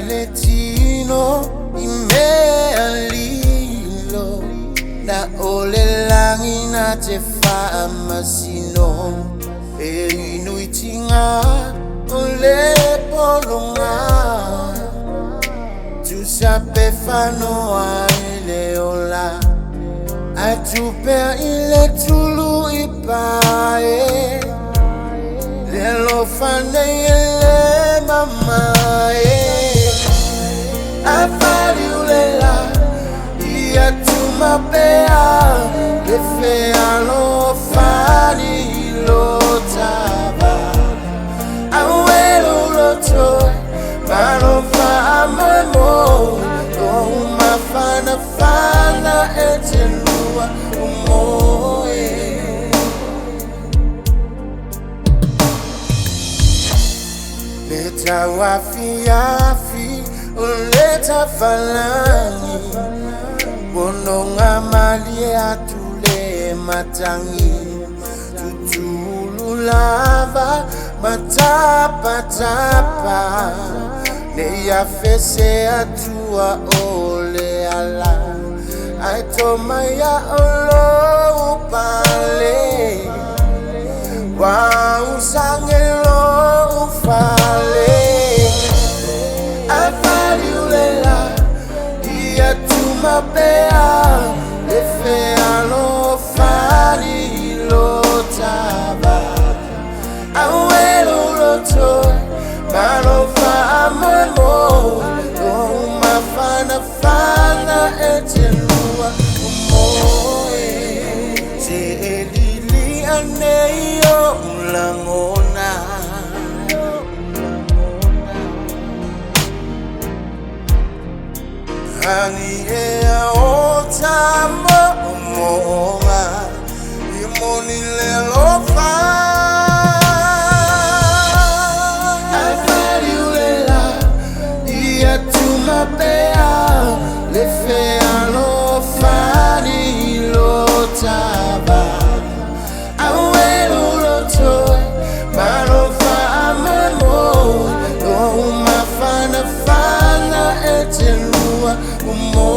Valentino imealilo na ole langi na te whaamasino e inuitinga ole polonga tu sape whanoa ele ola atupea ile tulu ipae lelo whane ele mamae afari ulela ia tumapea le fealo fari lo taba awelo loto mano fa amamo uma fana fana etenua umoe leta wafiafi uleta falangi bononga malie atule matangi tutulu lava matapa tapa ne ya fese atua ole ala aitoma ya olo upale wa usangelo ufale afali ulela ia tumapea le fealo fari lo taba awelo loto mano fa amamo uma fana fana etenua umoe se elili aneio ulangona Hani ea otama umoa imoni lelo fa afari ulela ia tumapea le fealo fari lo taba awelo loto mano fa amamo uma fana fana etenua umo